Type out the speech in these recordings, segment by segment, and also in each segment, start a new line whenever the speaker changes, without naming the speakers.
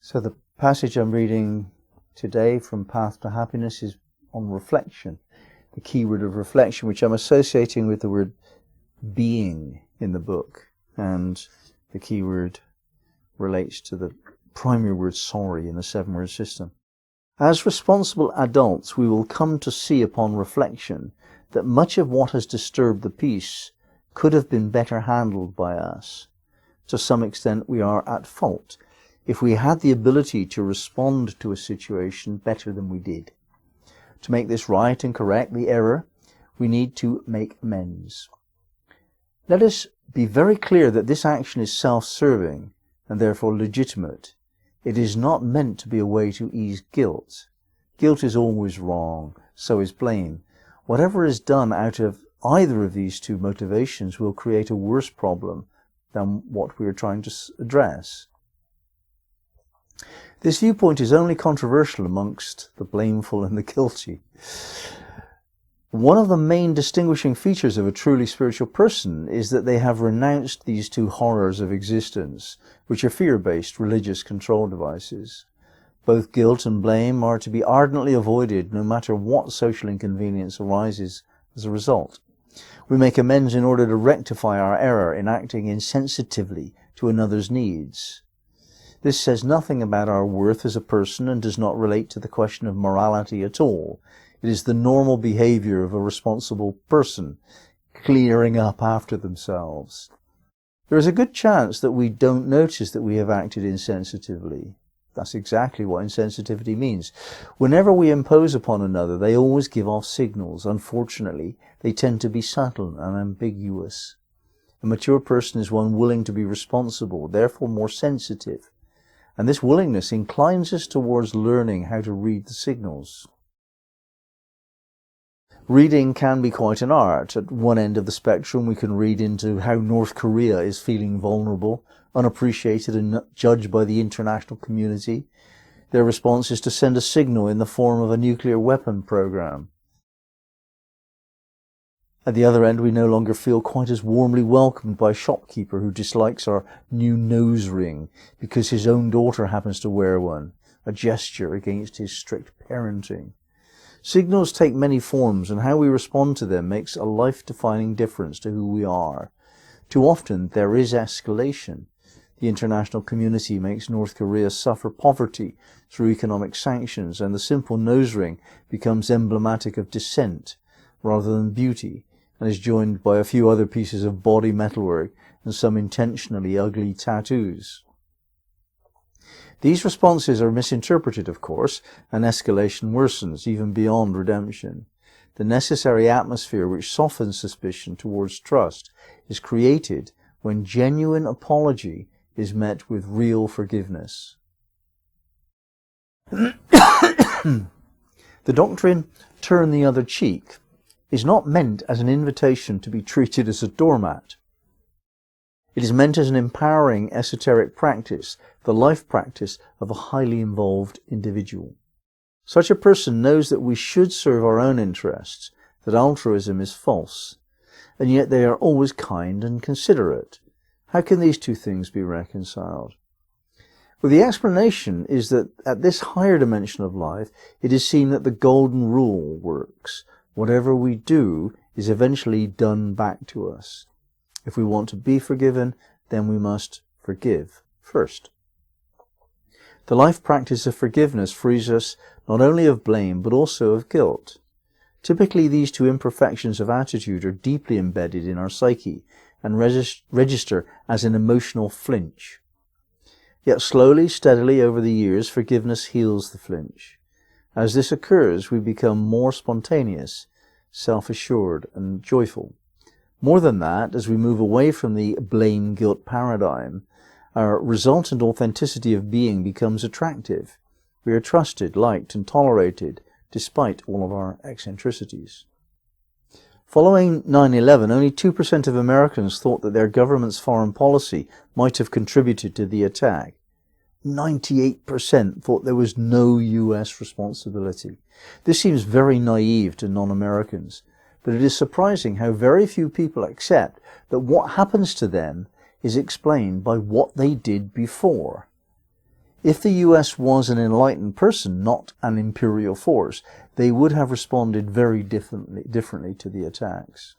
So the passage I'm reading today from Path to Happiness is on reflection, the key word of reflection, which I'm associating with the word being in the book, and the key word relates to the primary word sorry in the 7-word system. As responsible adults, we will come to see upon reflection that much of what has disturbed the peace could have been better handled by us. To some extent we are at fault if we had the ability to respond to a situation better than we did. To make this right and correct the error, we need to make amends. Let us be very clear that this action is self-serving and therefore legitimate. It is not meant to be a way to ease guilt. Guilt is always wrong, so is blame. Whatever is done out of either of these two motivations will create a worse problem than what we are trying to address. This viewpoint is only controversial amongst the blameful and the guilty. One of the main distinguishing features of a truly spiritual person is that they have renounced these two horrors of existence, which are fear-based religious control devices. Both guilt and blame are to be ardently avoided no matter what social inconvenience arises as a result. We make amends in order to rectify our error in acting insensitively to another's needs. This says nothing about our worth as a person and does not relate to the question of morality at all. It is the normal behavior of a responsible person, clearing up after themselves. There is a good chance that we don't notice that we have acted insensitively. That's exactly what insensitivity means. Whenever we impose upon another, they always give off signals. Unfortunately, they tend to be subtle and ambiguous. A mature person is one willing to be responsible, therefore more sensitive. And this willingness inclines us towards learning how to read the signals. Reading can be quite an art. At one end of the spectrum, we can read into how North Korea is feeling vulnerable, unappreciated and judged by the international community. Their response is to send a signal in the form of a nuclear weapon program. At the other end, we no longer feel quite as warmly welcomed by a shopkeeper who dislikes our new nose ring because his own daughter happens to wear one, a gesture against his strict parenting. Signals take many forms, and how we respond to them makes a life-defining difference to who we are. Too often, there is escalation. The international community makes North Korea suffer poverty through economic sanctions, and the simple nose ring becomes emblematic of dissent rather than beauty, and is joined by a few other pieces of body metalwork and some intentionally ugly tattoos. These responses are misinterpreted, of course, and escalation worsens, even beyond redemption. The necessary atmosphere which softens suspicion towards trust is created when genuine apology is met with real forgiveness. The doctrine, turn the other cheek, is not meant as an invitation to be treated as a doormat. It is meant as an empowering esoteric practice, the life practice of a highly involved individual. Such a person knows that we should serve our own interests, that altruism is false, and yet they are always kind and considerate. How can these two things be reconciled? Well, the explanation is that at this higher dimension of life, it is seen that the golden rule works. Whatever we do is eventually done back to us. If we want to be forgiven, then we must forgive first. The life practice of forgiveness frees us not only of blame, but also of guilt. Typically, these two imperfections of attitude are deeply embedded in our psyche and register as an emotional flinch. Yet slowly, steadily over the years, forgiveness heals the flinch. As this occurs, we become more spontaneous, self-assured, and joyful. More than that, as we move away from the blame-guilt paradigm, our resultant authenticity of being becomes attractive. We are trusted, liked, and tolerated, despite all of our eccentricities. Following 9/11, only 2% of Americans thought that their government's foreign policy might have contributed to the attack. 98% thought there was no US responsibility. This seems very naive to non-Americans, but it is surprising how very few people accept that what happens to them is explained by what they did before. If the US was an enlightened person, not an imperial force, they would have responded very differently to the attacks.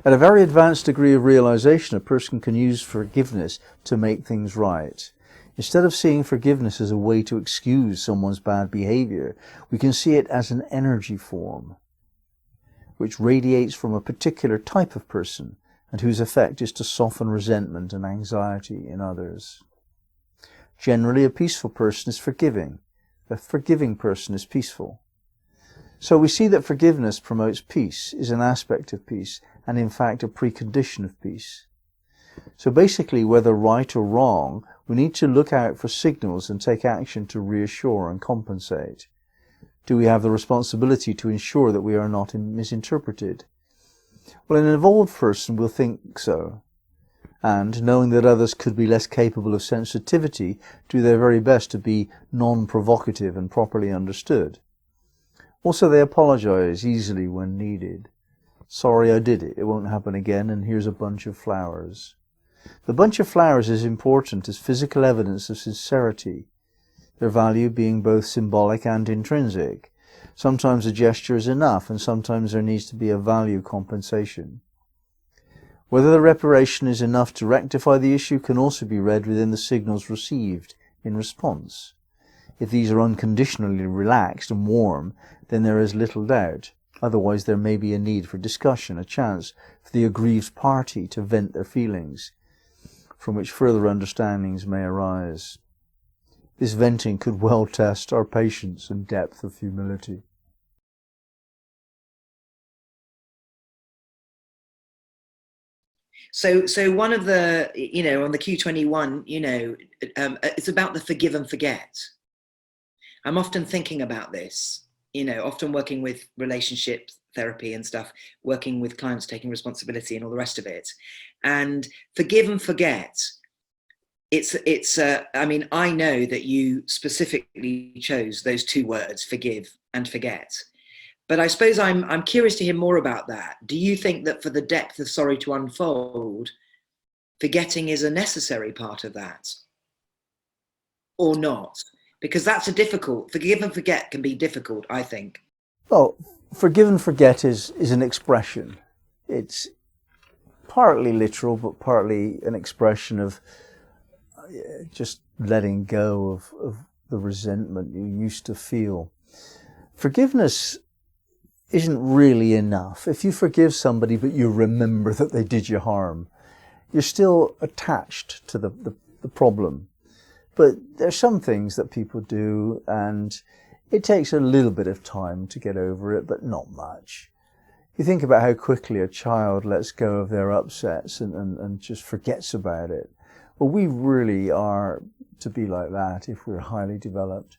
At a very advanced degree of realization, a person can use forgiveness to make things right. Instead of seeing forgiveness as a way to excuse someone's bad behavior, we can see it as an energy form, which radiates from a particular type of person, and whose effect is to soften resentment and anxiety in others. Generally, a peaceful person is forgiving. A forgiving person is peaceful. So we see that forgiveness promotes peace, is an aspect of peace, and in fact a precondition of peace. So basically, whether right or wrong, we need to look out for signals and take action to reassure and compensate. Do we have the responsibility to ensure that we are not misinterpreted? Well, an evolved person will think so, and, knowing that others could be less capable of sensitivity, do their very best to be non-provocative and properly understood. Also, they apologize easily when needed. Sorry I did it, it won't happen again, and here's a bunch of flowers. The bunch of flowers is important as physical evidence of sincerity, their value being both symbolic and intrinsic. Sometimes a gesture is enough, and sometimes there needs to be a value compensation. Whether the reparation is enough to rectify the issue can also be read within the signals received in response. If these are unconditionally relaxed and warm, then there is little doubt. Otherwise, there may be a need for discussion, a chance for the aggrieved party to vent their feelings, from which further understandings may arise. This venting could well test our patience and depth of humility.
So one of the, on the Q21, it's about the forgive and forget. I'm often thinking about this, often working with relationship therapy and stuff, working with clients taking responsibility and all the rest of it. And forgive and forget, I know that you specifically chose those two words, forgive and forget. But I suppose I'm curious to hear more about that. Do you think that for the depth of sorry to unfold, forgetting is a necessary part of that? Or not? Because that's forgive and forget can be difficult, I think.
Well, forgive and forget is an expression. It's partly literal, but partly an expression of just letting go of the resentment you used to feel. Forgiveness isn't really enough. If you forgive somebody but you remember that they did you harm, you're still attached to the problem. But there's some things that people do, and it takes a little bit of time to get over it, but not much. You think about how quickly a child lets go of their upsets and just forgets about it. Well, we really are to be like that if we're highly developed.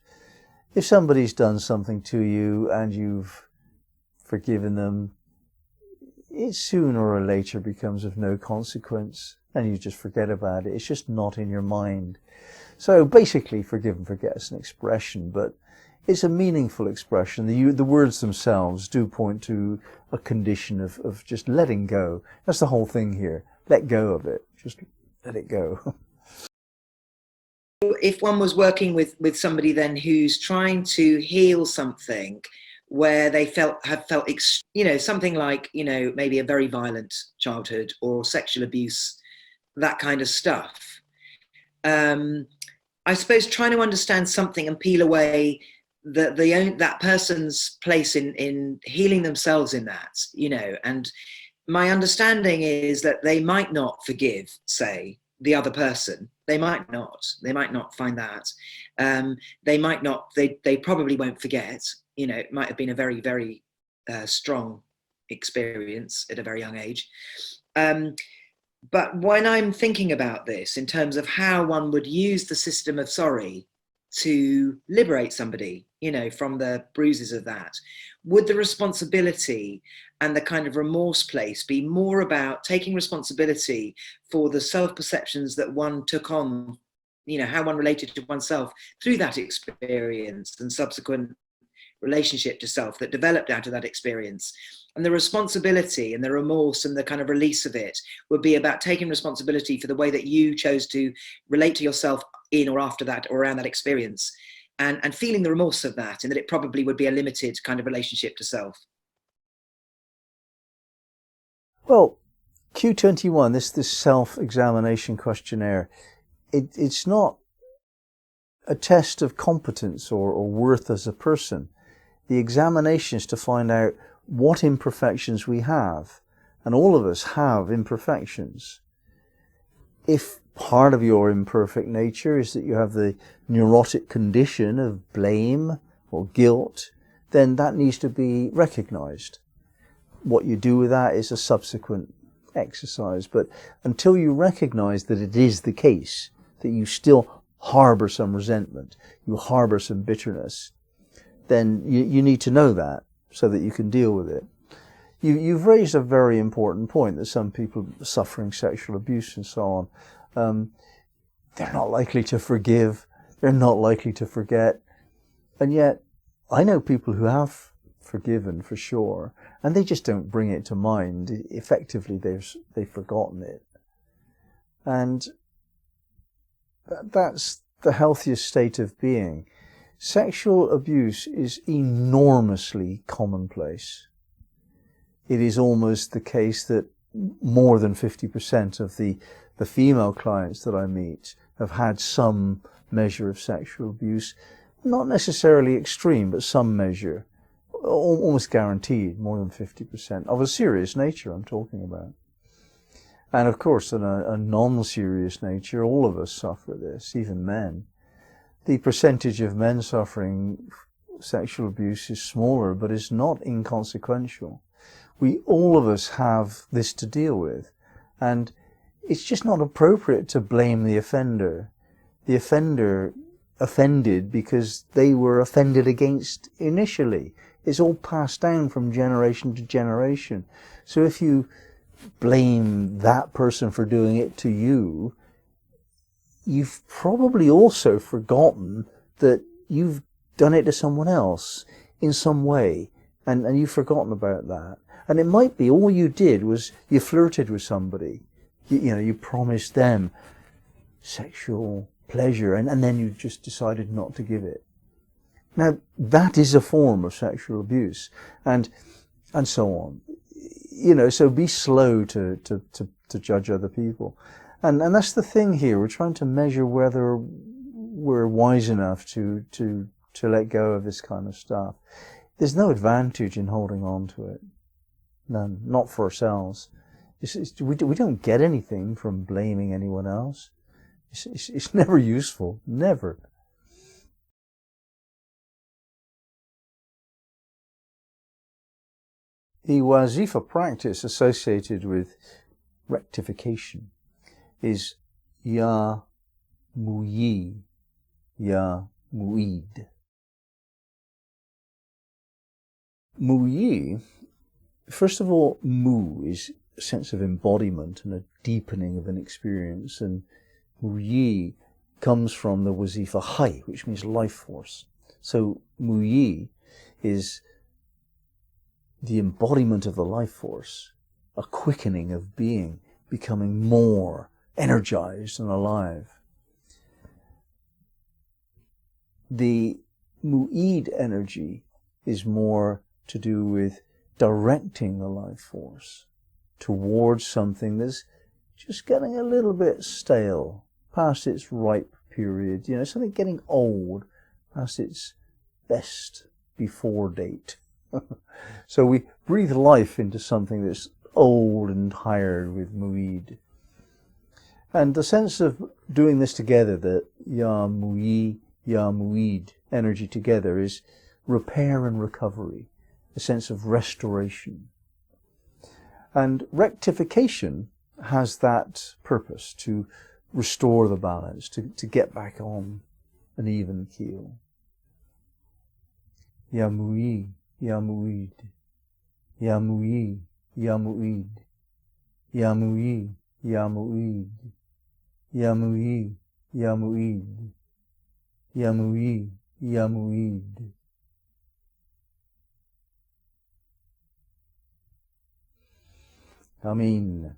If somebody's done something to you and you've forgiven them, it sooner or later becomes of no consequence and you just forget about it. It's just not in your mind. So basically, forgive and forget is an expression, but it's a meaningful expression. The words themselves do point to a condition of just letting go. That's the whole thing here. Let go of it. Just let it go.
If one was working with somebody then who's trying to heal something where they have felt something like, maybe a very violent childhood or sexual abuse, that kind of stuff. I suppose trying to understand something and peel away that person's place in healing themselves in that, and my understanding is that they might not forgive, say, the other person. They might not find that. They probably won't forget. It might have been a very, very strong experience at a very young age. But when I'm thinking about this in terms of how one would use the system of sorry to liberate somebody, from the bruises of that, would the responsibility and the kind of remorse place be more about taking responsibility for the self-perceptions that one took on, how one related to oneself through that experience and subsequent relationship to self that developed out of that experience? And the responsibility and the remorse and the kind of release of it would be about taking responsibility for the way that you chose to relate to yourself in or after that or around that experience, and feeling the remorse of that, and that it probably would be a limited kind of relationship to self.
Well, Q21, this self-examination questionnaire, it's not a test of competence or worth as a person. The examination is to find out what imperfections we have. And all of us have imperfections. If part of your imperfect nature is that you have the neurotic condition of blame or guilt, then that needs to be recognized. What you do with that is a subsequent exercise. But until you recognize that it is the case, that you still harbor some resentment, you harbor some bitterness, then you need to know that so that you can deal with it. You've raised a very important point, that some people suffering sexual abuse and so on, they're not likely to forgive, they're not likely to forget. And yet, I know people who have forgiven for sure, and they just don't bring it to mind. Effectively, they've forgotten it. And that's the healthiest state of being. Sexual abuse is enormously commonplace. It is almost the case that more than 50% of the female clients that I meet have had some measure of sexual abuse. Not necessarily extreme, but some measure. Almost guaranteed, more than 50%. Of a serious nature, I'm talking about. And of course, in a non-serious nature, all of us suffer this, even men. The percentage of men suffering sexual abuse is smaller, but it's not inconsequential. All of us have this to deal with. And it's just not appropriate to blame the offender. The offender offended because they were offended against initially. It's all passed down from generation to generation. So if you blame that person for doing it to you, you've probably also forgotten that you've done it to someone else in some way, and you've forgotten about that. And it might be all you did was you flirted with somebody. You promised them sexual pleasure, and then you just decided not to give it. Now, that is a form of sexual abuse, and so on. So be slow to judge other people. And that's the thing here. We're trying to measure whether we're wise enough to let go of this kind of stuff. There's no advantage in holding on to it. None. Not for ourselves. We don't get anything from blaming anyone else. It's never useful. Never. The wazifa practice associated with rectification is Ya Muyi, Ya Muid. Muyi, first of all, Mu is a sense of embodiment and a deepening of an experience, and Muyi comes from the wazifa Hai, which means life force. So Muyi is the embodiment of the life force, a quickening of being, becoming more energized and alive. The Mu'id energy is more to do with directing the life force towards something that's just getting a little bit stale, past its ripe period, something getting old, past its best before date. So we breathe life into something that's old and tired with Mu'id. And the sense of doing this together, the Ya Mu'i, Ya Mu'id energy together, is repair and recovery, a sense of restoration. And rectification has that purpose, to restore the balance, to get back on an even keel. Ya Mu'i, Ya Mu'id, Ya Mu'i, Ya Mu'id, Ya Mu'i, Ya Mu'id, Ya Mu'i, Ya Mu'id, Ya Mu'i, Ya Mu'id. Amin.